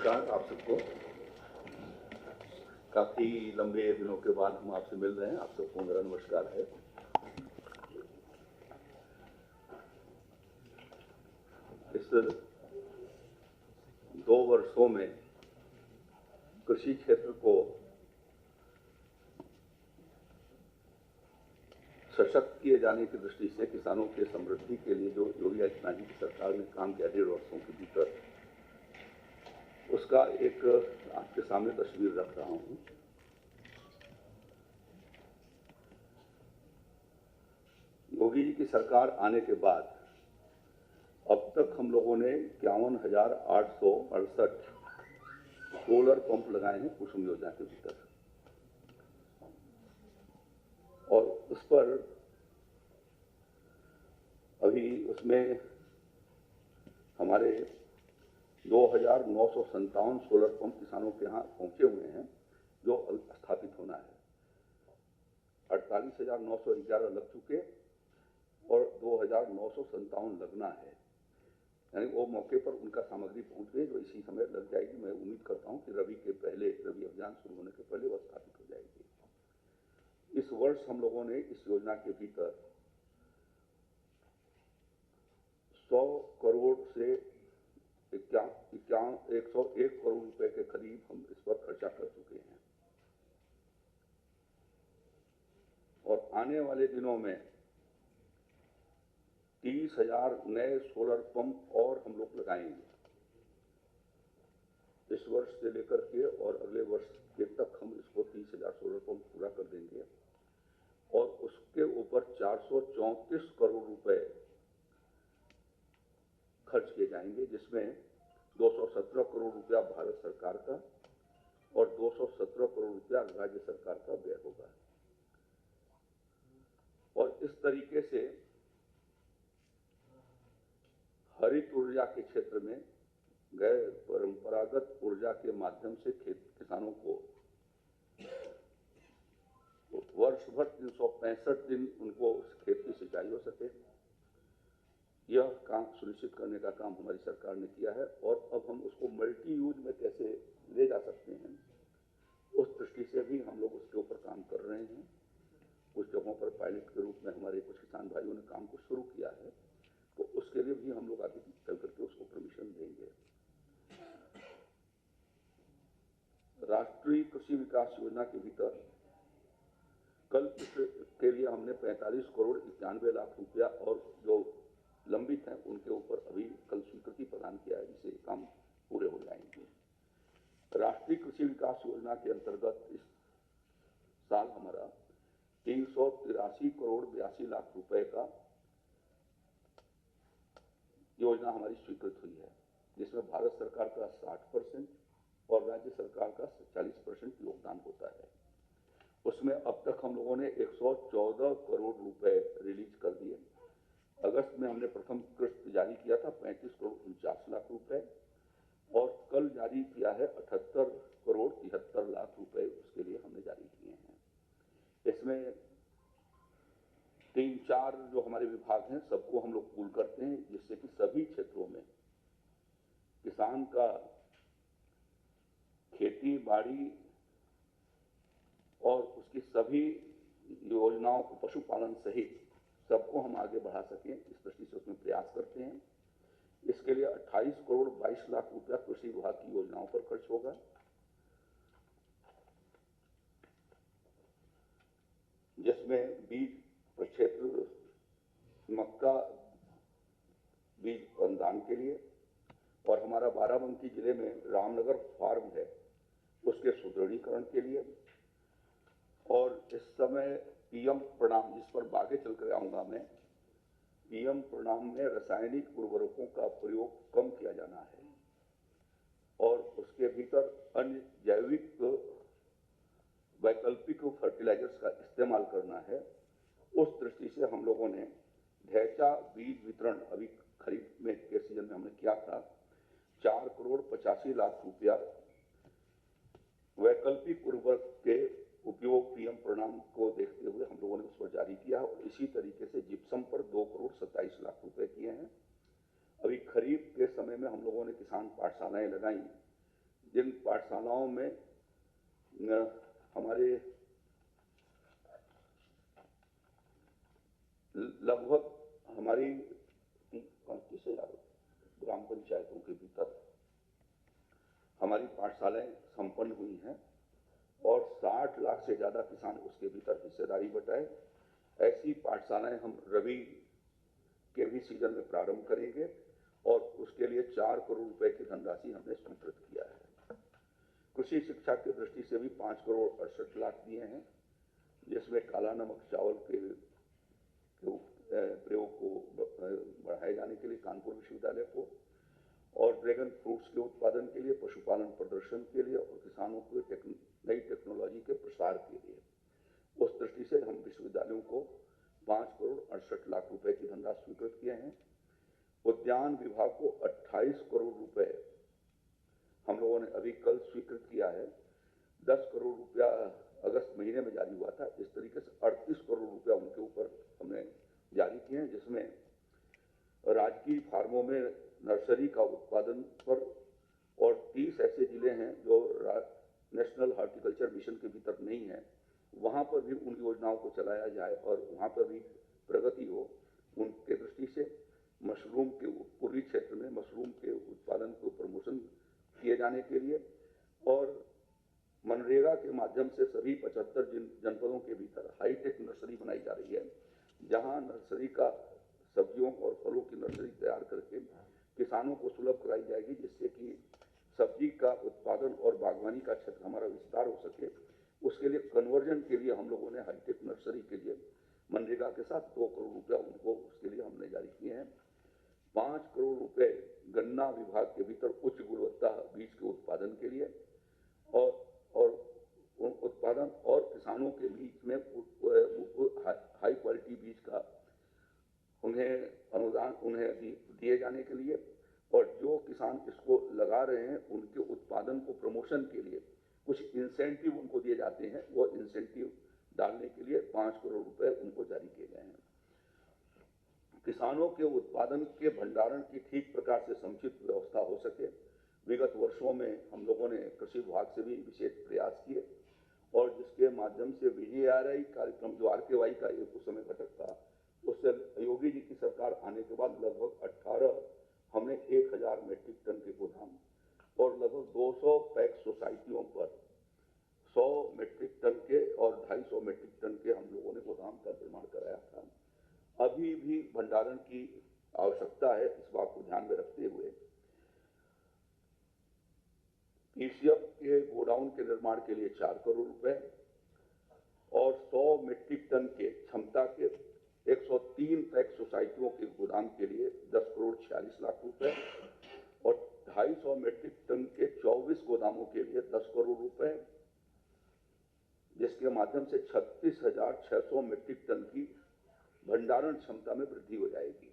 नमस्कार आप सबको। काफ़ी लंबे दिनों के बाद हम आपसे मिल रहे हैं। आप सबको मेरा नमस्कार है। इस 2 वर्षों में कृषि क्षेत्र को सशक्त किए जाने की दृष्टि से किसानों के समृद्धि के लिए जो योगी आदित्यनाथ जी की सरकार ने काम किया 1.5 वर्षों के भीतर, उसका एक आपके सामने तस्वीर रख रहा हूं। योगी जी की सरकार आने के बाद अब तक हम लोगों ने 51,868 सोलर पंप लगाए हैं कुसुम योजना के भीतर, और उस पर अभी उसमें हमारे 2,957 सोलर पंप किसानों के यहाँ पहुंचे हुए हैं जो स्थापित होना है। 48,911 लग चुके और 2,957 लगना है, यानी वो मौके पर उनका सामग्री पहुंच गई जो इसी समय लग जाएगी। मैं उम्मीद करता हूं कि रबी अभियान शुरू होने के पहले वह स्थापित हो जाएगी। इस वर्ष हम लोगों ने इस योजना के भीतर 100 करोड़ से 101 करोड़ रुपए के करीब हम इस पर खर्चा कर चुके हैं, और आने वाले दिनों में 30,000 नए सोलर पंप और हम लोग लगाएंगे। इस वर्ष से लेकर के और अगले वर्ष के तक हम इसको 30,000 सोलर पंप पूरा कर देंगे, और उसके ऊपर 434 करोड़ रुपए खर्च किए जाएंगे, जिसमें 217 करोड़ रुपया भारत सरकार का और 217 करोड़ रुपया राज्य सरकार का व्यय होगा। और इस तरीके से हरित ऊर्जा के क्षेत्र में गैर परंपरागत ऊर्जा के माध्यम से किसानों को वर्ष भर 365 दिन उनको खेत की सिंचाई हो सके, यह काम सुनिश्चित करने का काम हमारी सरकार ने किया है। और अब हम उसको मल्टी यूज में कैसे ले जा सकते हैं, उस दृष्टि से भी हम लोग उसके ऊपर काम कर रहे हैं। कुछ जगहों पर पायलट के रूप में हमारे कुछ किसान भाइयों ने काम को शुरू किया है, तो उसके लिए भी हम लोग आगे चल करके उसको परमिशन देंगे। राष्ट्रीय कृषि विकास योजना के भीतर कल के लिए हमने 45 करोड़ 91 लाख रुपया और जो लंबित हैं उनके ऊपर अभी कल स्वीकृति प्रदान किया है, जिससे काम पूरे हो जाएंगे। राष्ट्रीय कृषि विकास योजना के अंतर्गत इस साल हमारा 383 करोड़ 82 लाख रुपए का योजना हमारी स्वीकृत हुई है, जिसमें भारत सरकार का 60% और राज्य सरकार का 40% योगदान होता है। उसमें अब तक हम लोगों ने 114 करोड़ रुपए रिलीज कर दिए। अगस्त में हमने प्रथम किस्त जारी किया था 35 करोड़ 49 लाख रुपए, और कल जारी किया है 78 करोड़ 73 लाख रुपए, उसके लिए हमने जारी किए हैं। इसमें 3-4 जो हमारे विभाग हैं सबको हम लोग पूल करते हैं, जिससे कि सभी क्षेत्रों में किसान का खेती बाड़ी और उसकी सभी योजनाओं को पशुपालन सहित सबको हम आगे बढ़ा सकें, इस दृष्टि से उसमें प्रयास करते हैं। इसके लिए 28 करोड़ 22 लाख रुपया कृषि विभाग की योजनाओं पर खर्च होगा, जिसमें बीज प्रक्षेत्र मक्का बीज अनुदान के लिए, और हमारा बाराबंकी जिले में रामनगर फार्म है उसके सुदृढ़ीकरण के लिए, और इस समय पीएम प्रणाम, जिस पर आगे चलकर आऊंगा मैं, पीएम प्रणाम में रासायनिक उर्वरकों का प्रयोग कम किया जाना है और उसके भीतर अन्य जैविक वैकल्पिक फर्टिलाइजर्स का इस्तेमाल करना है। उस दृष्टि से हम लोगों ने ढैचा बीज वितरण अभी खरीफ में के सीजन में हमने किया था, 4 करोड़ 85 लाख रुपया वैकल्पिक उर्वरक के उपयोग पीएम प्रणाम को देखते हुए हम लोगों ने उस पर जारी किया, और इसी तरीके से जिप्सम पर 2 करोड़ 27 लाख रुपए किए हैं। अभी खरीफ के समय में हम लोगों ने किसान पाठशालाएं लगाई जिन पाठशालाओं में हमारे लगभग हमारी 35,000 ग्राम पंचायतों के भीतर हमारी पाठशालाएं संपन्न हुई हैं और 60 लाख से ज़्यादा किसान उसके भीतर हिस्सेदारी बटाए। ऐसी पाठशालाएं हम रबी के भी सीजन में प्रारंभ करेंगे और उसके लिए 4 करोड़ रुपए की धनराशि हमने स्वीकृत किया है। कृषि शिक्षा की दृष्टि से भी 5 करोड़ 68 लाख दिए हैं, जिसमें काला नमक चावल के प्रयोग को बढ़ाए जाने के लिए कानपुर विश्वविद्यालय को, और ड्रैगन फ्रूट्स के उत्पादन के लिए, पशुपालन प्रदर्शन के लिए और किसानों को नई टेक्नोलॉजी के प्रसार के लिए। उस दृष्टि से हम विश्वविद्यालयों को 5 करोड़ 68 लाख रुपए की धनराशि स्वीकृत किए हैं। उद्यान विभाग को 28 करोड़ रुपए हम लोगों ने अभी कल स्वीकृत किया है। 10 करोड़ रुपया अगस्त महीने में जारी हुआ था। इस तरीके से 38 करोड़ रुपया उनके ऊपर हमने जारी किए हैं, जिसमें राजकीय फार्मों में नर्सरी का उत्पादन पर और 30 ऐसे जिले हैं जो नेशनल हॉर्टिकल्चर मिशन के भीतर नहीं है, वहां पर भी उन योजनाओं को चलाया जाए और वहां पर भी प्रगति हो। उनके दृष्टि से मशरूम के पूर्वी क्षेत्र में मशरूम के उत्पादन को प्रमोशन किए जाने के लिए और मनरेगा के माध्यम से सभी 75 जनपदों के भीतर हाईटेक नर्सरी बनाई जा रही है, जहां नर्सरी का सब्जियों और फलों की नर्सरी तैयार करके किसानों को सुलभ कराई जाएगी, जिससे कि सब्जी का उत्पादन और बागवानी का क्षेत्र हमारा विस्तार हो सके। उसके लिए कन्वर्जन के लिए हम लोगों ने हाईटेक नर्सरी के लिए मनरेगा के साथ 2 करोड़ रुपया उनको उसके लिए हमने जारी किए हैं। 5 करोड़ रुपए गन्ना विभाग के भीतर उच्च गुणवत्ता बीज के उत्पादन के लिए और उत्पादन और किसानों के बीच में हाई क्वालिटी बीज का उन्हें अनुदान दिए जाने के लिए, और जो किसान इसको लगा रहे हैं उनके उत्पादन को प्रमोशन के लिए कुछ इंसेंटिव उनको दिए जाते हैं। वो इंसेंटिव डालने के लिए 5 करोड़ रुपए उनको जारी किए गए हैं। किसानों के उत्पादन के भंडारण की ठीक प्रकार से समुचित व्यवस्था हो सके, विगत वर्षों में हम लोगों ने कृषि विभाग से भी विशेष प्रयास किए और जिसके माध्यम से VGRI कार्यक्रम जो RKY का एक उस समय घटक था, उससे योगी जी की सरकार आने के बाद लगभग हमने 1000 मेट्रिक टन के गोदाम और लगभग 200 पैक्स सोसाइटियों पर 100 मेट्रिक टन के और 250 मेट्रिक टन के हम लोगों ने गोदाम का निर्माण कराया था। अभी भी भंडारण की आवश्यकता है। इस बात को ध्यान में रखते हुए PCF के गोडाउन के निर्माण के लिए 4 करोड़ रुपए और 100 मेट्रिक टन के क्षमता के 103 पैक्स सोसाइटियों के गोदाम के लिए 10 करोड़ 46 लाख रुपए और 250 मेट्रिक टन के 24 गोदामों के लिए 10 करोड़ रुपए, जिसके माध्यम से 36,600 मेट्रिक टन की भंडारण क्षमता में वृद्धि हो जाएगी।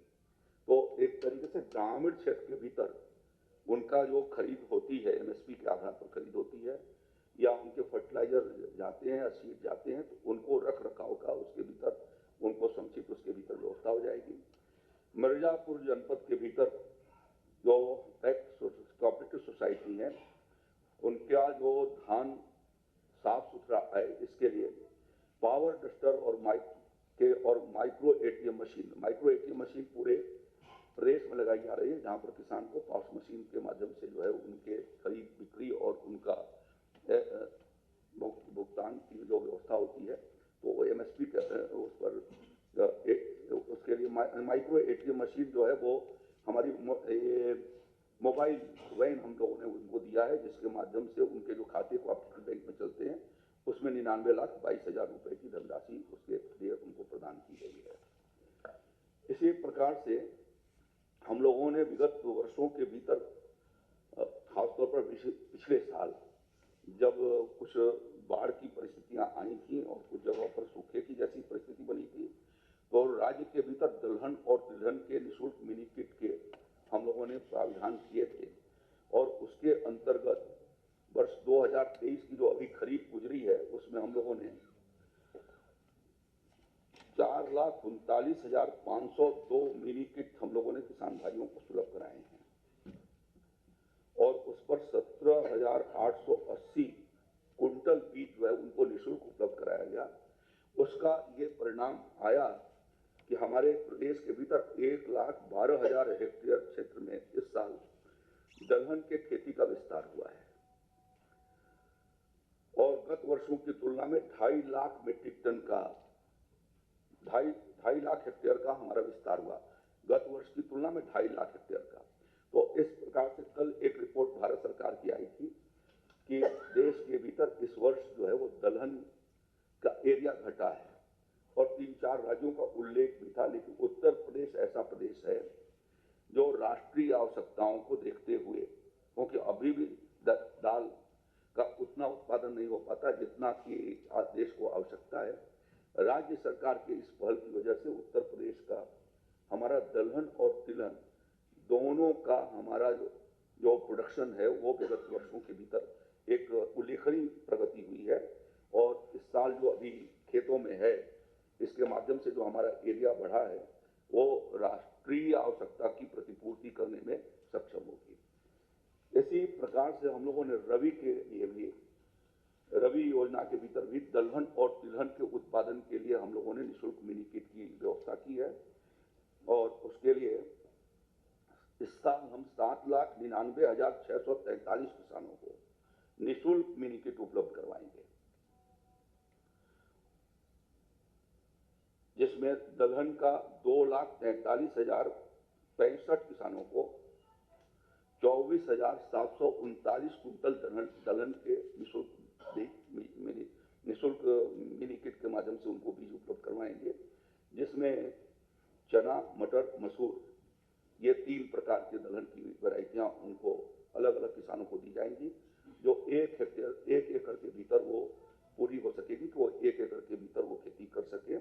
तो एक तरीके से ग्रामीण क्षेत्र के भीतर उनका जो खरीद होती है MSP के आधार पर खरीद होती है या उनके फर्टिलाइजर जाते हैं या सीड जाते हैं, तो उनको रख रखाव का उसके भीतर उनको समुचित उसके भीतर व्यवस्था हो जाएगी। मिर्जापुर जनपद के भीतर जो कोऑपरेटिव सोसाइटी है, उनका जो धान साफ सुथरा आए इसके लिए पावर डस्टर और माइक्रो ATM मशीन पूरे प्रदेश में लगाई जा रही है, जहां पर किसान को पावर मशीन के माध्यम से जो है उनके खरीद बिक्री और उनका भुगतान की जो व्यवस्था होती है, तो वो MSP उस पर उसके लिए माइक्रो ATM मशीन जो है वो हमारी मोबाइल वैन हम लोगों ने उनको दिया है, जिसके माध्यम से उनके जो खाते कोऑपरेटिव बैंक में चलते हैं उसमें 99,22,000 रुपए की धनराशि उसके लिए उनको प्रदान की गई है। इसी प्रकार से हम लोगों ने विगत वर्षों के भीतर खासतौर पर पिछले साल जब कुछ बाढ़ की परिस्थितियां आई थी और कुछ जगहों पर सूखे की जैसी परिस्थिति बनी थी, तो राज्य के भीतर दलहन और तिलहन के निःशुल्क मिनी किट के हम लोगों ने प्रावधान किए थे और उसके अंतर्गत वर्ष 2023 की जो अभी खरीफ गुजरी है उसमें हम लोगों ने 4,39,502 मिनी किट हम लोगों ने किसान भाइयों को सुलभ कराए हैं और उस पर 17,000 880 कुंटल बीज जो है उनको निःशुल्क उपलब्ध कराया गया। उसका ये परिणाम आया कि हमारे प्रदेश के भीतर 1,12,000 हेक्टेयर क्षेत्र में इस साल दलहन के खेती का विस्तार हुआ है और गत वर्षों की तुलना में 2.5 लाख मीट्रिक टन का 2.5 लाख हेक्टेयर का हमारा विस्तार हुआ। गत वर्ष की तुलना में 2.5 लाख हेक्टेयर का। तो इस प्रकार से कल एक रिपोर्ट भारत सरकार की आई थी कि देश के भीतर इस वर्ष जो है वो दलहन का एरिया घटा है और 3-4 राज्यों का उल्लेख भी था, लेकिन उत्तर प्रदेश ऐसा प्रदेश है जो राष्ट्रीय आवश्यकताओं को देखते हुए, क्योंकि अभी भी दाल का उतना उत्पादन नहीं हो पाता जितना कि देश को आवश्यकता है, राज्य सरकार के इस पहल की वजह से उत्तर प्रदेश का हमारा दलहन और तिलहन दोनों का हमारा जो प्रोडक्शन है वो विगत वर्षों के भीतर एक उल्लेखनीय प्रगति हुई है। और इस साल जो अभी खेतों में है, इसके माध्यम से जो हमारा एरिया बढ़ा है वो राष्ट्रीय आवश्यकता की प्रतिपूर्ति करने में सक्षम होगी। इसी प्रकार से हम लोगों ने रबी के लिए भी, रबी योजना के भीतर भी दलहन और तिलहन के उत्पादन के लिए हम लोगों ने निःशुल्क मिनी किट की व्यवस्था की है और उसके लिए इस साल हम 7,99,643 किसानों को निःशुल्क मिनी किट उपलब्ध करवाएंगे, जिसमें दलहन का 2,43,065 किसानों को 24,739 कुंटल दलहन के निःशुल्क मिनी किट के माध्यम से उनको बीज उपलब्ध करवाएंगे, जिसमें चना, मटर, मसूर ये 3 प्रकार के दलहन की वैरायटियां उनको अलग अलग किसानों को दी जाएंगी, जो 1 एकड़ के भीतर वो पूरी हो सकेगी कि वो 1 एकड़ के भीतर वो खेती कर सके।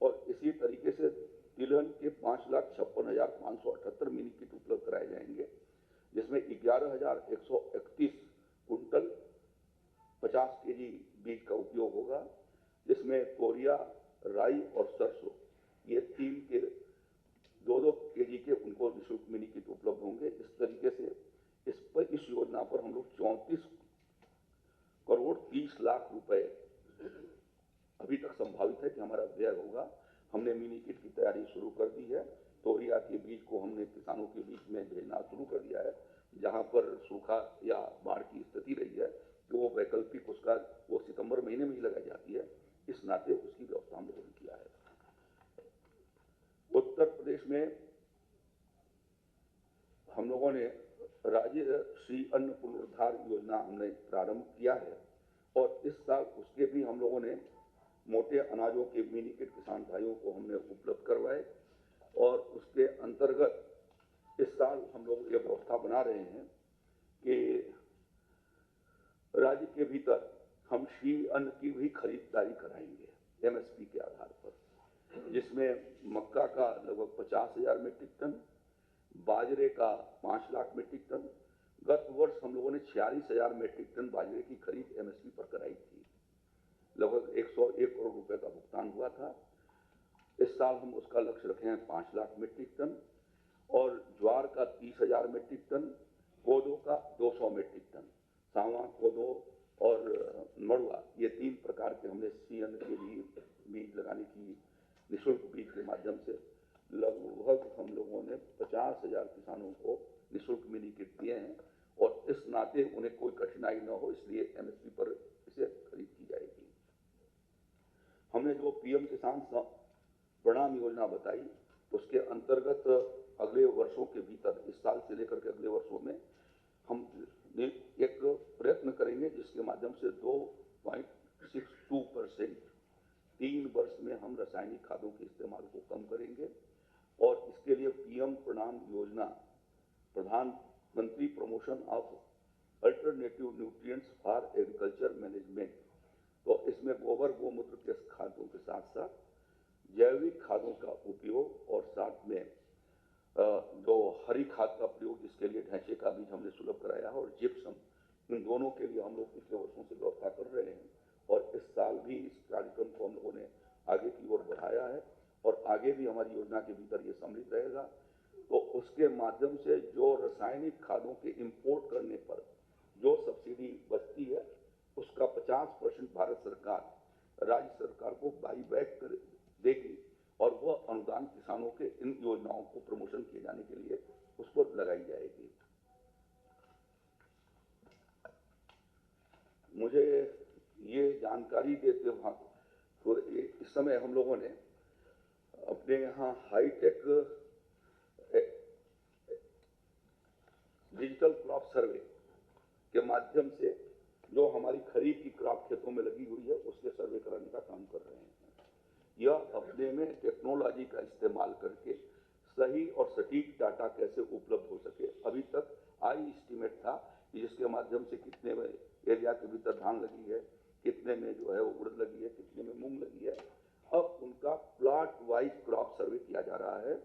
और इसी तरीके से तिलहन के 5,56,578 मिनी किट उपलब्ध कराए जाएंगे, जिसमें 11,131 कुंटल 50 केजी बीज का उपयोग होगा, जिसमें तोरिया, राई और सरसों ये 3 के 2-2 केजी के उनको निःशुल्क मिनी किट उपलब्ध होंगे। इस तरीके से इस योजना पर हम लोग 34,30,00,000 रुपए अभी तक संभावित है कि हमारा व्यय होगा। हमने मिनी किट की तैयारी शुरू कर दी है। तोरिया के बीज को हमने किसानों के बीच में भेजना शुरू कर दिया है, जहां पर सूखा या बाढ़ की स्थिति रही है तो वो वैकल्पिक उसका वो सितंबर महीने में ही लगाई जाती है, इस नाते उसकी व्यवस्था हम लोगों ने किया है। उत्तर प्रदेश में हम लोगों ने राज्य श्री अन्न पुनरुद्धार योजना हमने प्रारंभ किया है और इस साल उसके भी हम लोगों ने मोटे अनाजों के मिनी किट किसान भाइयों को हमने उपलब्ध करवाए और उसके अंतर्गत इस साल हम लोग ये व्यवस्था बना रहे हैं कि राज्य के भीतर हम श्री अन्न की भी खरीदारी कराएंगे MSP के आधार पर, जिसमें मक्का का लगभग 50,000 मीट्रिक टन, बाजरे का 5 लाख मीट्रिक टन। गत वर्ष हम लोगों ने 46,000 मीट्रिक टन बाजरे की खरीद MSP पर कराई थी, लगभग 101 करोड़ रुपए का भुगतान हुआ था। इस साल हम उसका लक्ष्य रखे हैं 5 लाख मीट्रिक टन और ज्वार का 30,000 मीट्रिक टन, कोदो का 200 मीट्रिक टन, सांवा, कोदो और मड़ुआ ये 3 प्रकार के हमने CN के लिए बीज लगाने की निःशुल्क बीज के माध्यम से लगभग हम लोगों ने 50,000 किसानों को निःशुल्क मिनी किट दिए हैं और इस नाते उन्हें कोई कठिनाई न हो इसलिए MSP पर इसे खरीद की जाएगी। हमने जो PM किसान प्रणाम योजना बताई, उसके अंतर्गत अगले वर्षों के भीतर, इस साल से लेकर के अगले वर्षों में हम एक प्रयत्न करेंगे जिसके माध्यम से 2.62% 3 वर्ष में हम रासायनिक खादों के इस्तेमाल को कम करेंगे और इसके लिए PM प्रणाम योजना, प्रधानमंत्री promotion of alternative nutrients for agriculture management, तो इसमें गोबर गोमूत्र के खादों के साथ साथ जैविक खादों का उपयोग और साथ में जो हरी खाद का प्रयोग, जिसके लिए ढांचे का बीज हमने सुलभ कराया है और जिप्सम, इन दोनों के लिए हम लोग पिछले वर्षों से व्यवस्था कर रहे हैं और इस साल भी इस कार्यक्रम को हम लोगों ने आगे की ओर बढ़ाया है और आगे भी हमारी योजना के भीतर ये सम्मिलित रहेगा। तो उसके माध्यम से जो रासायनिक खादों के इंपोर्ट करने पर जो सब्सिडी बचती है उसका 50% भारत सरकार राज्य सरकार को बाई बैक कर देगी और वह अनुदान किसानों के इन योजनाओं को प्रमोशन किए जाने के लिए उस पर लगाई जाएगी। मुझे ये जानकारी देते हुए तो इस समय हम लोगों ने अपने यहाँ हाईटेक डिजिटल क्रॉप सर्वे के माध्यम से जो हमारी खरीफ की क्रॉप खेतों में लगी हुई है उसके सर्वे कराने का काम कर रहे हैं। यह अपने में टेक्नोलॉजी का इस्तेमाल करके सही और सटीक डाटा कैसे उपलब्ध हो सके। अभी तक आई एस्टीमेट था कि जिसके माध्यम से कितने में एरिया के भीतर धान लगी है, कितने में जो है उड़द लगी है, कितने में मूंग लगी है। अब उनका प्लॉट वाइज क्रॉप सर्वे किया जा रहा है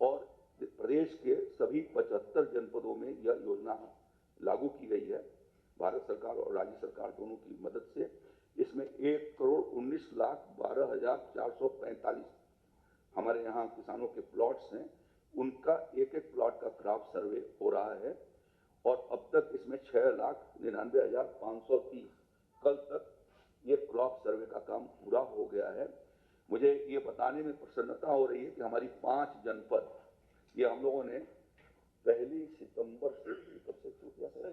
और प्रदेश के सभी 75 जनपदों में यह योजना लागू की गई है भारत सरकार और राज्य सरकार दोनों की मदद से। इसमें 1,19,12,445 हमारे यहाँ किसानों के प्लॉट्स हैं, उनका एक एक प्लॉट का क्रॉप सर्वे हो रहा है और अब तक इसमें 6,99,530 कल तक ये क्रॉप सर्वे का काम पूरा हो गया है। मुझे ये बताने में प्रसन्नता हो रही है कि हमारी 5 जनपद ये हम लोगों ने 1 सितंबर से कब से शुरू किया था?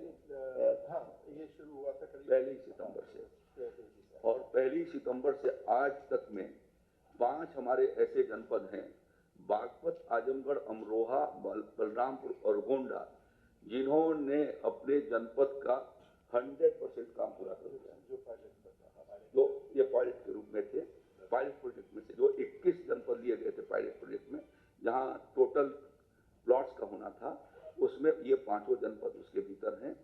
हाँ, ये शुरू हुआ था 1 सितंबर से और 1 सितंबर से आज तक में 5 हमारे ऐसे जनपद हैं, बागपत, आजमगढ़, अमरोहा, बलरामपुर और गोंडा, जिन्होंने अपने जनपद का 100% काम पूरा कर दिया। जो ये पायलट के रूप में थे, पायलट प्रोजेक्ट में से जो 21 जनपद लिए गए थे पायलट प्रोजेक्ट में, जहां टोटल प्लॉट्स का होना था, उसमें ये 5 जनपद उसके भीतर हैं,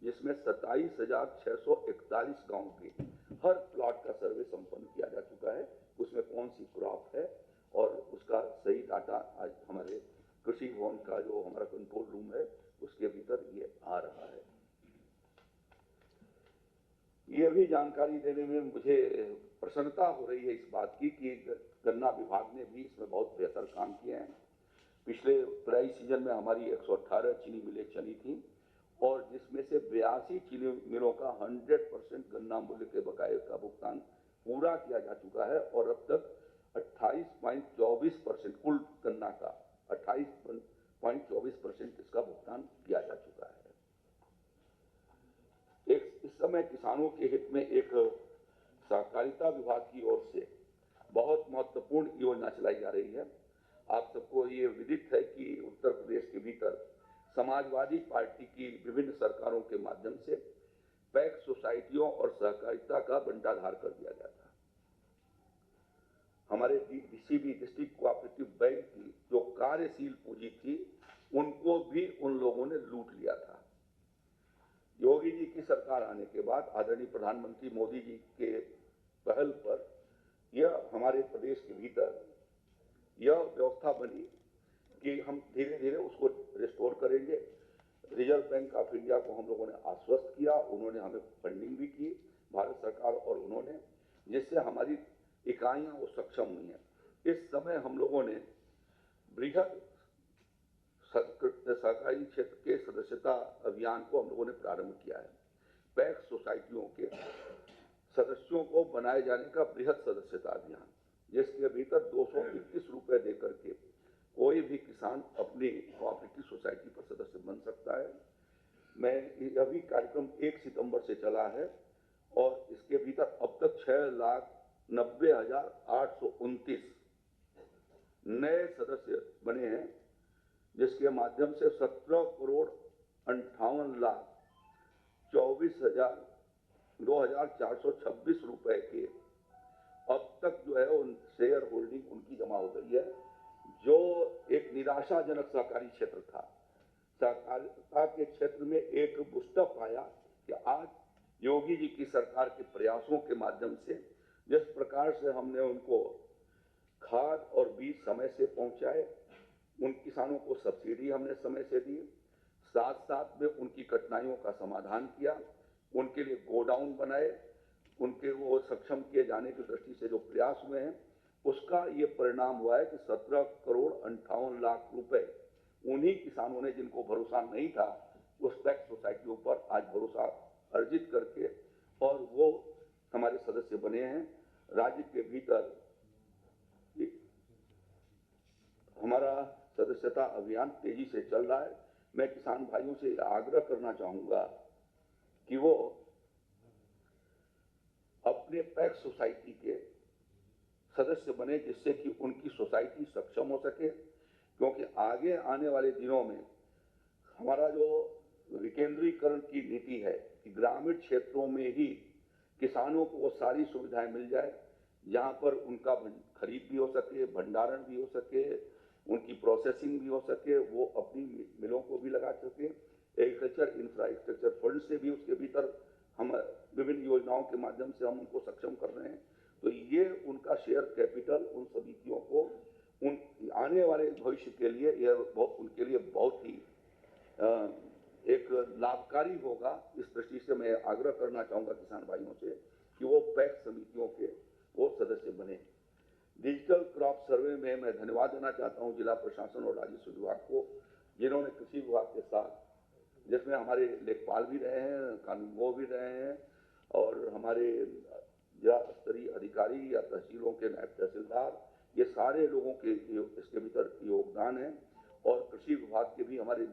जिसमें 27,641 गांव के हर प्लॉट का सर्वे संपन्न किया जा चुका है। उसमें कौन सी क्रॉप है और उसका सही डाटा आज हमारे कृषि भवन का जो हमारा कंट्रोल रूम है उसके भीतर ये आ रहा है। ये भी जानकारी देने में मुझे प्रसन्नता हो रही है इस बात की कि गन्ना विभाग ने भी इसमें बहुत बेहतर काम किए हैं। पिछले पेराई सीजन में हमारी 118 चीनी मिलें चली थी और जिसमें से 82 चीनी मिलों का 100% गन्ना मूल्य के बकाये का भुगतान पूरा किया जा चुका है और अब तक 28.24% कुल गन्ना का 28.24% इसका भुगतान किया जा चुका है। इस समय किसानों के हित में एक सहकारिता विभाग की ओर से बहुत महत्वपूर्ण योजना चलाई जा रही है। आप सबको ये विदित है कि उत्तर प्रदेश के भीतर समाजवादी पार्टी की विभिन्न सरकारों के माध्यम से पैक्स सोसाइटियों और सहकारिता का बंटाधार कर दिया गया था। हमारे डीसीबी डिस्ट्रिक्ट कोऑपरेटिव बैंक की जो कार्यशील पूंजी थी उनको भी उन लोगों ने लूट लिया था। योगी जी की सरकार आने के बाद आदरणीय प्रधानमंत्री मोदी जी के पहल पर यह हमारे प्रदेश के भीतर यह व्यवस्था बनी कि हम धीरे धीरे उसको रिस्टोर करेंगे। रिजर्व बैंक ऑफ इंडिया को हम लोगों ने आश्वस्त किया, उन्होंने हमें फंडिंग भी की भारत सरकार और उन्होंने, जिससे हमारी इकाइयां वो सक्षम हुई हैं। इस समय हम लोगों ने बृहद सहकारी क्षेत्र के सदस्यता अभियान को हम लोगों ने प्रारंभ किया है। पैक्स सोसाइटियों के सदस्यों को बनाए जाने का बृहद सदस्यता अभियान, जिसके भीतर 221 रुपए देकर के कोई भी किसान अपनी कोऑपरेटिव सोसाइटी पर सदस्य बन सकता है। मैं यह भी कार्यक्रम 1 सितंबर से चला है और इसके भीतर अब तक 6,90,829 नए सदस्य बने हैं, जिसके माध्यम से 17,58,24,2,426 रुपए के अब तक जो है उन शेयर होल्डिंग उनकी जमा हो गई है, जो एक निराशाजनक सहकारी क्षेत्र था। सहकारिता के क्षेत्र में एक बुस्टअप आया कि आज योगी जी की सरकार के प्रयासों के माध्यम से जिस प्रकार से हमने उनको खाद और बीज समय से पहुंचाए, उन किसानों को सब्सिडी हमने समय से दी, साथ साथ में उनकी कठिनाइयों का समाधान किया, उनके लिए गोडाउन बनाए, उनके वो सक्षम किए जाने की दृष्टि से जो प्रयास हुए हैं, उसका ये परिणाम हुआ है कि 17,58,00,000 रुपए उन्हीं किसानों ने, जिनको भरोसा नहीं था उस पैक्स सोसाइटियों पर आज भरोसा अर्जित करके और वो हमारे सदस्य बने हैं। राज्य के भीतर हमारा सदस्यता अभियान तेजी से चल रहा है। मैं किसान भाइयों से आग्रह करना चाहूंगा कि वो अपने पैक्स सोसाइटी के सदस्य बने, जिससे कि उनकी सोसाइटी सक्षम हो सके, क्योंकि आगे आने वाले दिनों में हमारा जो विकेंद्रीकरण की नीति है कि ग्रामीण क्षेत्रों में ही किसानों को वो सारी सुविधाएं मिल जाए, जहां पर उनका खरीद भी हो सके, भंडारण भी हो सके, उनकी प्रोसेसिंग भी हो सके, वो अपनी मिलों को भी लगा सके। एग्रीकल्चर इंफ्रास्ट्रक्चर फंड से भी उसके भीतर हम विभिन्न योजनाओं के माध्यम से हम उनको सक्षम कर रहे हैं। तो ये उनका शेयर कैपिटल उन समितियों को उन आने वाले भविष्य के लिए यह उनके लिए बहुत ही एक लाभकारी होगा। इस दृष्टि से मैं आग्रह करना चाहूंगा किसान भाइयों से कि वो पैक्स समितियों के वो सदस्य बने। डिजिटल क्रॉप सर्वे में मैं धन्यवाद देना चाहता हूं जिला प्रशासन और राजस्व विभाग को, जिन्होंने कृषि विभाग के साथ, जिसमें हमारे लेखपाल भी रहे हैं, कानूनगो भी रहे हैं और हमारे जिला स्तरीय अधिकारी या तहसीलों के नायब तहसीलदार, ये सारे लोगों के इसके भीतर योगदान है और कृषि विभाग के भी हमारे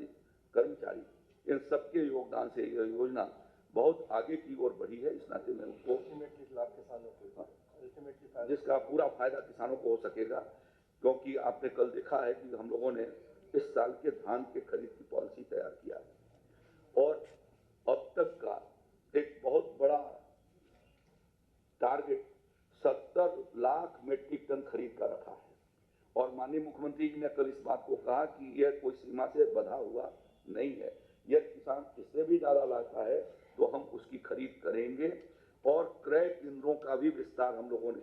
कर्मचारी, इन सबके योगदान से यह योजना बहुत आगे की ओर बढ़ी है। इस नाते में उनको जिसका पूरा फायदा किसानों को हो सकेगा, क्योंकि आपने कल देखा है कि हम लोगों ने इस साल के धान के खरीद की पॉलिसी तैयार किया है और अब तक का एक बहुत बड़ा टारगेट 70 लाख मीट्रिक टन खरीद का रखा है और माननीय मुख्यमंत्री जी ने कल इस बात को कहा कि यह कोई सीमा से बंधा हुआ नहीं है। यदि किसान इससे भी ज्यादा लाता है तो हम उसकी खरीद करेंगे और क्रय केंद्रों का भी विस्तार हम लोगों ने,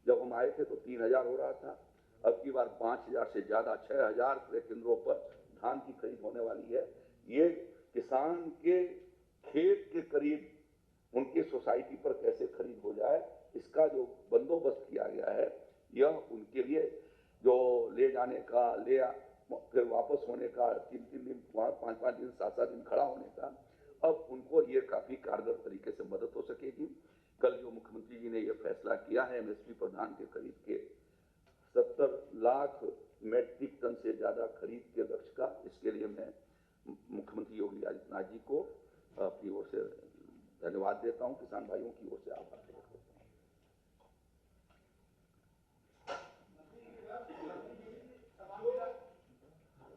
जब हम आए थे तो 3000 हो रहा था, अब की बार 5000 से ज्यादा 6000 क्रय केंद्रों पर धान की खरीद होने वाली है। ये किसान के खेत के करीब उनकी सोसाइटी पर कैसे खरीद हो जाए, इसका जो बंदोबस्त किया गया है, यह उनके लिए जो ले जाने का, फिर वापस होने का, 3-3 दिन, 5-5 दिन, 7-7 दिन खड़ा होने का, अब उनको ये काफी कारगर तरीके से मदद हो सकेगी। कल जो मुख्यमंत्री जी ने ये फैसला किया है एमएसपी पर धान के खरीद के 70 लाख मीट्रिक टन से ज्यादा खरीद के लक्ष्य का, इसके लिए मैं मुख्यमंत्री योगी आदित्यनाथ जी को अपनी ओर से धन्यवाद देता हूं, किसान भाइयों की ओर से आभार व्यक्त करता हूं।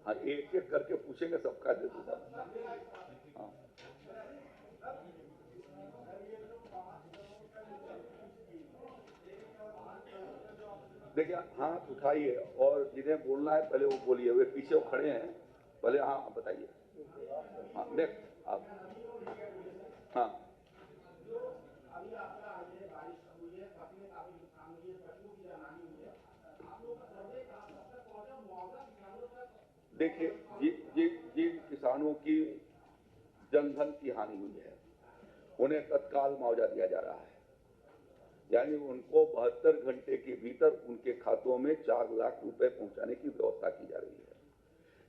हाँ, एक एक करके पूछेंगे, सबका दे दूंगा। हाँ, देखिए हाथ उठाइए और जिन्हें बोलना है पहले वो बोलिए, वे पीछे वो खड़े हैं, पहले हाँ बताइए। हाँ नेक्स्ट आप। हाँ देखिए, जिन किसानों की जनधन की हानि हुई है उन्हें तत्काल मुआवजा दिया जा रहा है, यानी उनको 72 घंटे के भीतर उनके खातों में 4 लाख रुपए पहुंचाने की व्यवस्था की जा रही है।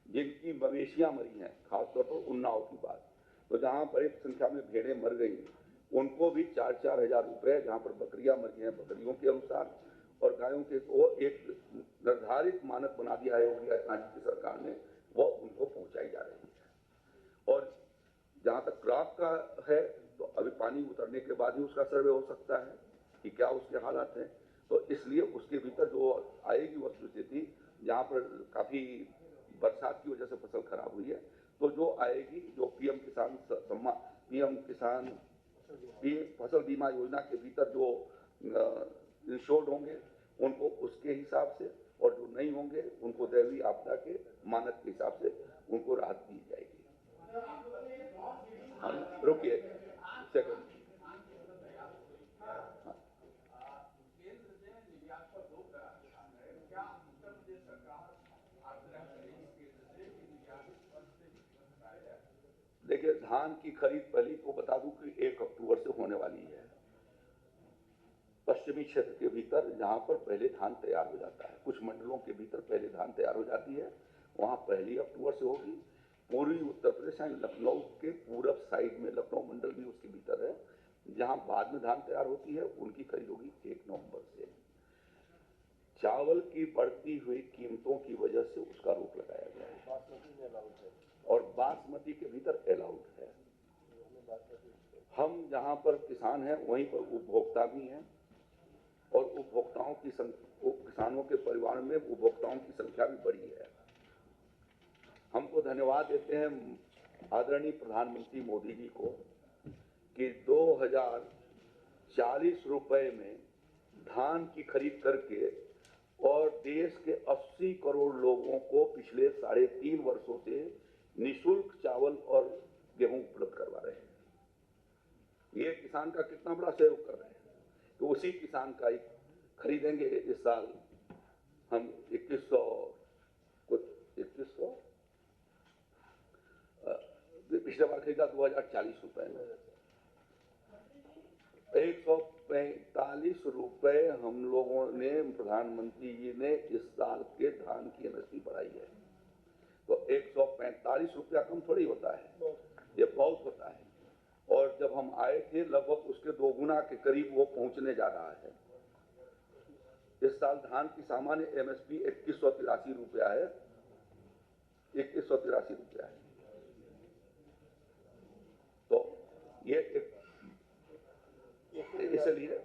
जिनकी मवेशियां मरी हैं, खासतौर पर उन्नाव की बात, तो जहां बड़ी संख्या में भेड़ें मर गई उनको भी 4-4 हजार रुपए, जहां पर बकरियां मरी हैं बकरियों के अनुसार और गायों के, वो एक निर्धारित मानक बना दिया है योगी आदित्यनाथ की सरकार ने, वो उनको पहुंचाई जा रही है। और जहां तक क्रॉप का है तो अभी पानी उतरने के बाद ही उसका सर्वे हो सकता है कि क्या उसके हालात हैं, तो इसलिए उसके भीतर जो आएगी वस्तुस्थिति, जहां पर काफी बरसात की वजह से फसल खराब हुई है, तो जो आएगी, जो पीएम किसान फसल बीमा योजना के भीतर जो इंश्योर्ड होंगे उनको उसके हिसाब से, और जो नहीं होंगे उनको दैवीय आपदा के मानक के हिसाब से उनको राहत दी जाएगी। रुकिए सेकंड। देखिए, धान की खरीद पहले को बता दूं कि 1 अक्टूबर से होने वाली है। पश्चिमी क्षेत्र के भीतर जहां पर पहले धान तैयार हो जाता है, कुछ मंडलों के भीतर पहले धान तैयार हो जाती है, वहां 1 अक्टूबर से होगी। पूर्वी उत्तर प्रदेश यानी लखनऊ के पूरब साइड में, लखनऊ मंडल भी उसके भीतर है, जहां बाद में धान तैयार होती है, उनकी खरीद होगी 1 नवंबर से। चावल की बढ़ती हुई कीमतों की वजह से उसका रोक लगाया गया है। बासमती में अलाउड है और बासमती के भीतर अलाउड है। हम जहां पर किसान हैं वहीं पर उपभोक्ता भी हैं, और उपभोक्ताओं की किसानों के परिवार में उपभोक्ताओं की संख्या भी बढ़ी है। हमको धन्यवाद देते हैं आदरणीय प्रधानमंत्री मोदी जी को कि 2040 रुपए में धान की खरीद करके और देश के 80 करोड़ लोगों को पिछले 3.5 वर्षों से निःशुल्क चावल और गेहूं उपलब्ध करवा रहे हैं। ये किसान का कितना बड़ा सहयोग कर रहे हैं। तो उसी किसान का ही खरीदेंगे इस साल हम 2100 पिछले बार खरीदा 2040 रुपए में। 145 रुपए हम लोगों ने, प्रधानमंत्री जी ने इस साल के धान की एमएसपी बढ़ाई है। तो 145 रुपया कम थोड़ी होता है, ये बहुत होता है। और जब हम आए थे लगभग उसके 2 गुना के करीब वो पहुंचने जा रहा है। इस साल धान की सामान्य एमएसपी 2183 रुपया है, 2183 रुपया है। तो ये इसलिए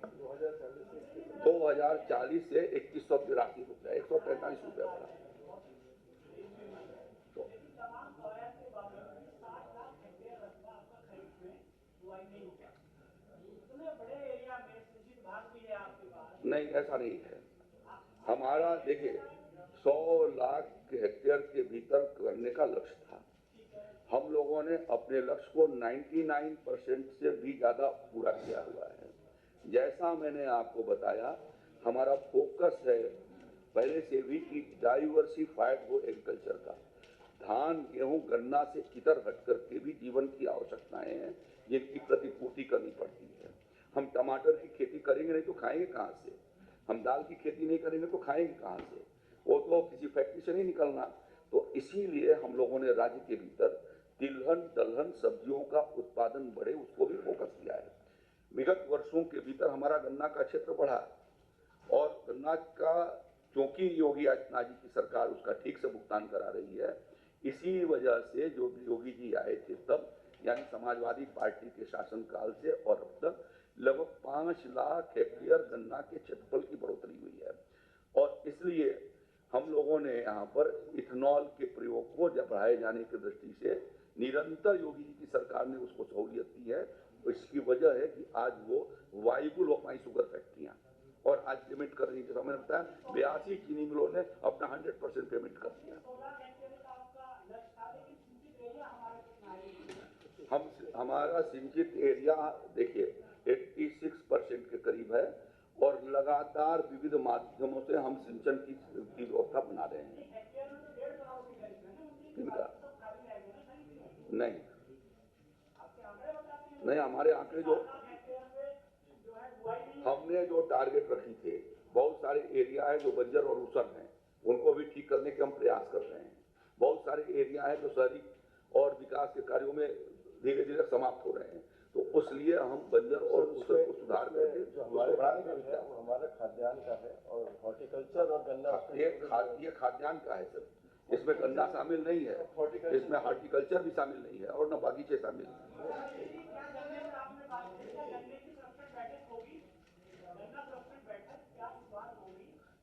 2040 से 2183 रुपया, 145 रुपया बढ़ा। तो नहीं, ऐसा नहीं है। हमारा देखिए 100 लाख हेक्टेयर के भीतर करने का लक्ष्य था। हम लोगों ने अपने लक्ष्य को 99% से भी ज्यादा पूरा किया हुआ है। जैसा मैंने आपको बताया, हमारा फोकस है पहले से भी कि डाइवर्सिफाइड हो एग्रीकल्चर का। धान, गेहूं, गन्ना से इतर हट करके भी जीवन की आवश्यकताएं हैं जिनकी प्रतिपूर्ति करनी पड़ती है। हम टमाटर की खेती करेंगे नहीं तो खाएंगे कहाँ से? हम दाल की खेती नहीं करेंगे तो खाएंगे कहाँ से? वो तो किसी फैक्ट्री से नहीं निकलना। तो इसीलिए हम लोगों ने राज्य के भीतर तिलहन, दलहन, सब्जियों का उत्पादन बढ़े, उसको भी फोकस किया है। विगत वर्षों के भीतर हमारा गन्ना का क्षेत्र बढ़ा, और गन्ना का क्योंकि योगी आदित्यनाथ जी की सरकार उसका ठीक से भुगतान करा रही है, इसी वजह से जो योगी जी आए थे तब, यानी समाजवादी पार्टी के शासनकाल से और अब तक लगभग 5 लाख हेक्टेयर गन्ना के क्षेत्रफल की बढ़ोतरी हुई है। और इसलिए हम लोगों ने यहाँ पर इथेनॉल के प्रयोग को बढ़ाए जाने की दृष्टि से निरंतर योगी जी की सरकार ने उसको सहूलियत दी है। इसकी वजह है कि आज वो वाइबल हो पाई शुगर फैक्ट्रियां, और आज पेमेंट कर रही है। जैसा मैंने बताया 82 चीनी मिलों ने अपना 100% पेमेंट कर दिया। हमारा सिंचित एरिया देखिए 86% के करीब है, और लगातार विविध माध्यमों से हम सिंचन की व्यवस्था बना रहे हैं। नहीं, हमारे आंकड़े जो हमने जो टारगेट रखी थे, बहुत सारे एरिया है जो बंजर और ऊसर हैं, उनको भी ठीक करने के हम प्रयास कर रहे हैं। बहुत सारे एरिया है जो शहरी और विकास के कार्यों में धीरे धीरे समाप्त हो रहे हैं। तो उसलिए हम बंजर और ऊसर को सुधार करके जो हमारे है वो हमारा खाद्यान्न का है, और हॉर्टिकल्चर और गन्ना ये खाद्यान्न का है सर। इसमें गन्ना शामिल नहीं है, इसमें हॉर्टिकल्चर भी शामिल नहीं है, और न बागीचे शामिल है।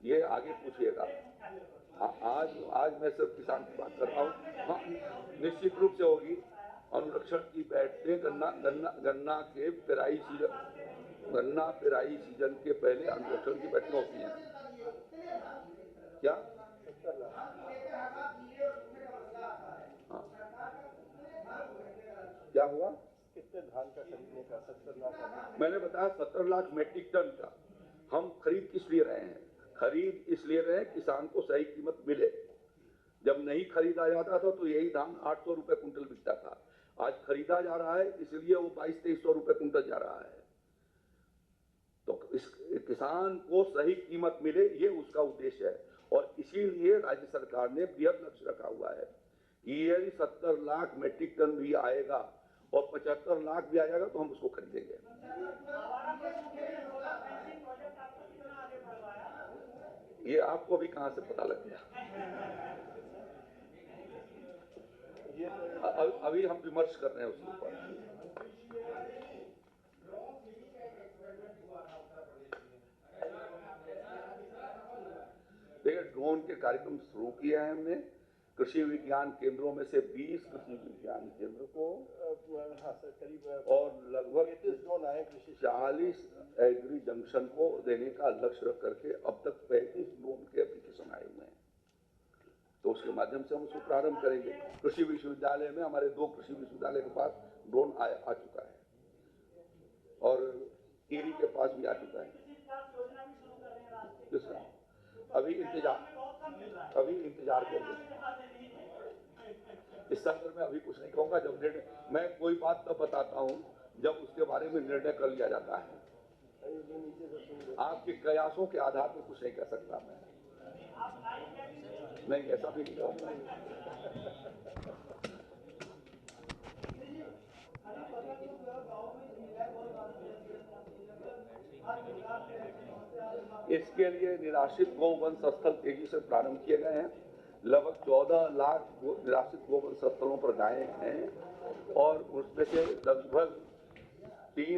ये आगे पूछिएगा। आज मैं सिर्फ किसान की बात कर रहा हूँ। हाँ, निश्चित रूप से होगी। अनुरक्षण की बैठकें गन्ना के पेराई सीजन के पहले अनुरक्षण की बैठकें होती हैं। क्या? हाँ, क्या हुआ? कितने धान का खरीदने का? 70 लाख। मैंने बताया 70 लाख मेट्रिक टन का। हम खरीद किस लिए रहे हैं? खरीद इसलिए रहे किसान को सही कीमत मिले। जब नहीं खरीदा जाता था तो यही धान 800 रुपए कुंटल बिकता था। आज खरीदा जा रहा है, इसलिए वो 2200-2300 रुपए कुंटल जा रहा है। तो इस किसान को सही कीमत मिले, ये उसका उद्देश्य है। और इसीलिए राज्य सरकार ने बृहद लक्ष्य रखा हुआ है यदि 70 लाख मेट्रिक टन भी आएगा और 75 लाख भी आ जाएगा तो हम उसको खरीदेंगे। ये आपको भी कहां से पता लग गया? अभी हम विमर्श कर रहे हैं उसके ऊपर। देखिए, ड्रोन के कार्यक्रम शुरू किए हैं हमने। कृषि विज्ञान केंद्रों में से 20 कृषि विज्ञान केंद्र को करीब और लगभग 40 एग्री जंक्शन को देने का लक्ष्य रख करके अब तक 35 ड्रोन के एप्लीकेशन आए हुए हैं। तो उसके माध्यम से हम उसको प्रारंभ करेंगे। कृषि विश्वविद्यालय में हमारे 2 कृषि विश्वविद्यालय के पास ड्रोन आ चुका है और ईरी के पास भी आ चुका है। अभी इंतजार करेंगे। इस संदर्भ में अभी कुछ नहीं कहूंगा। जब मैं कोई बात तब बताता हूं जब उसके बारे में निर्णय कर लिया जाता है। आपके कयासों के आधार पर कुछ नहीं कह सकता मैं। नहीं, ऐसा भी नहीं कहूंगा। इसके लिए निराश्रित गोवंश स्थल तेजी से प्रारंभ किए गए हैं। लगभग 14 लाख निराश्रित गोवंश स्थलों पर गायें हैं और उसमें से लगभग